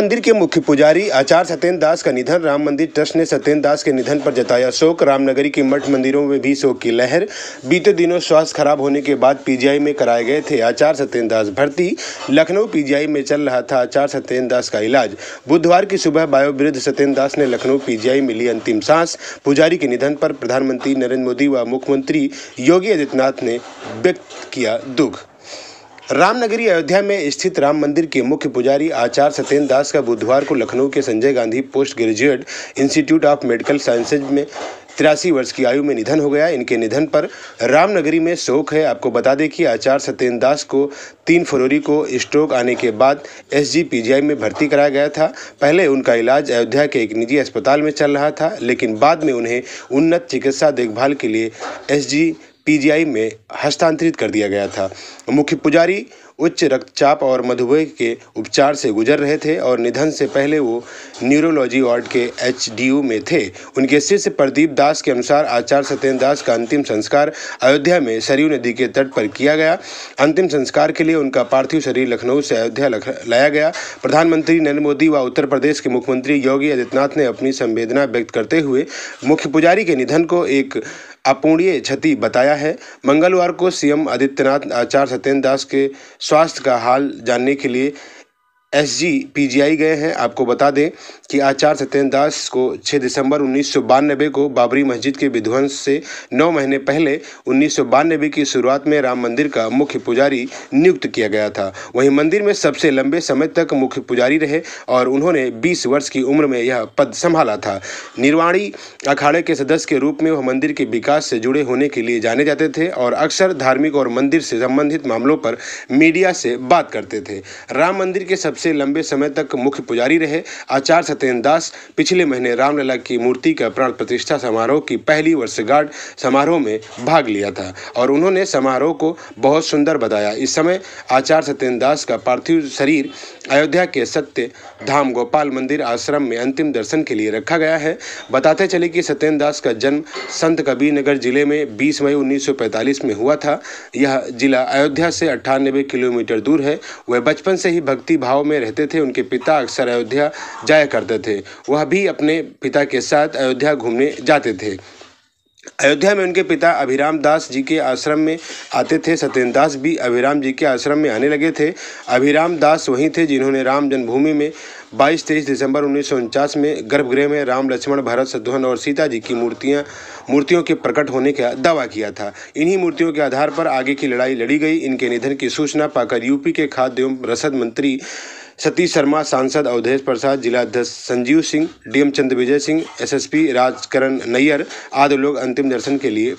मंदिर के मुख्य पुजारी आचार्य सत्येंद्र दास का निधन। राम मंदिर ट्रस्ट ने सत्येंद्र दास के निधन पर जताया शोक। रामनगरी के मठ मंदिरों में भी शोक की लहर। बीते दिनों स्वास्थ्य खराब होने के बाद पीजीआई में कराए गए थे आचार्य सत्येंद्र दास भर्ती। लखनऊ पीजीआई में चल रहा था आचार्य सत्येंद्र दास का इलाज। बुधवार की सुबह वायोवृद्ध सत्येंद्र दास ने लखनऊ पीजीआई में ली अंतिम सांस। पुजारी के निधन पर प्रधानमंत्री नरेंद्र मोदी व मुख्यमंत्री योगी आदित्यनाथ ने व्यक्त किया दुख। रामनगरी अयोध्या में स्थित राम मंदिर के मुख्य पुजारी आचार्य सत्येंद्र दास का बुधवार को लखनऊ के Sanjay Gandhi post graduate institute of medical sciences में 83 वर्ष की आयु में निधन हो गया। इनके निधन पर रामनगरी में शोक है। आपको बता दें कि आचार्य सत्येंद्र दास को 3 फरवरी को स्ट्रोक आने के बाद एसजी पीजीआई में भर्ती कराया गया था। पहले उनका इलाज अयोध्या के एक निजी अस्पताल में चल रहा था, लेकिन बाद में उन्हें उन्नत चिकित्सा देखभाल के लिए एसजी पीजीआई में हस्तांतरित कर दिया गया था। मुख्य पुजारी उच्च रक्तचाप और मधुमेह के उपचार से गुजर रहे थे और निधन से पहले वो न्यूरोलॉजी वार्ड के एचडीयू में थे। उनके शिष्य प्रदीप दास के अनुसार आचार्य सत्येंद्र दास का अंतिम संस्कार अयोध्या में सरयू नदी के तट पर किया गया। अंतिम संस्कार के लिए उनका पार्थिव शरीर लखनऊ से अयोध्या लाया गया। प्रधानमंत्री नरेंद्र मोदी व उत्तर प्रदेश के मुख्यमंत्री योगी आदित्यनाथ ने अपनी संवेदना व्यक्त करते हुए मुख्य पुजारी के निधन को एक अपूरणीय क्षति बताया है। मंगलवार को सीएम आदित्यनाथ आचार्य सत्येंद्र दास के स्वास्थ्य का हाल जानने के लिए एसजी पीजीआई गए हैं। आपको बता दें कि आचार्य सत्येंद्र दास को 6 दिसंबर 1992 को बाबरी मस्जिद के विध्वंस से 9 महीने पहले 1992 की शुरुआत में राम मंदिर का मुख्य पुजारी नियुक्त किया गया था। वहीं मंदिर में सबसे लंबे समय तक मुख्य पुजारी रहे और उन्होंने 20 वर्ष की उम्र में यह पद संभाला था। निर्वाणी अखाड़े के सदस्य के रूप में वह मंदिर के विकास से जुड़े होने के लिए जाने जाते थे और अक्सर धार्मिक और मंदिर से संबंधित मामलों पर मीडिया से बात करते थे। राम मंदिर के सबसे लंबे समय तक मुख्य पुजारी रहे आचार्य सत्येंद्र दास पिछले महीने रामलला की मूर्ति का प्राण प्रतिष्ठा समारोह की पहली वर्षगांठ समारोह में भाग लिया था और उन्होंने समारोह को बहुत सुंदर बताया। इस समय आचार्य सत्येंद्र दास का पार्थिव शरीर अयोध्या के सत्य धाम गोपाल मंदिर आश्रम में अंतिम दर्शन के लिए रखा गया है। बताते चले कि सत्येंद्र दास का जन्म संत कबीरनगर जिले में 20 मई 1945 में हुआ था। यह जिला अयोध्या से 98 किलोमीटर दूर है। वह बचपन से ही भक्ति भाव में रहते थे। उनके पिता अक्सर अयोध्या जाया करते थे। वह भी अपने पिता के साथ अयोध्या घूमने जाते थे। अयोध्या में उनके पिता अभिराम दास जी के आश्रम में आते थे। सत्येंद्र दास भी अभिराम जी के आश्रम में आने लगे थे। अभिराम दास वही थे जिन्होंने राम जन्मभूमि में 22-23 दिसंबर 1949 में गर्भगृह में राम लक्ष्मण भरत शत्रुघ्न और सीता जी की मूर्तियों के प्रकट होने का दावा किया था। इन्हीं मूर्तियों के आधार पर आगे की लड़ाई लड़ी गई। इनके निधन की सूचना पाकर यूपी के खाद्य एवं रसद मंत्री सतीश शर्मा, सांसद अवधेश प्रसाद, जिलाध्यक्ष संजीव सिंह, डीएम चंद्रविजय सिंह, एसएसपी राजकरण नैयर आदि लोग अंतिम दर्शन के लिए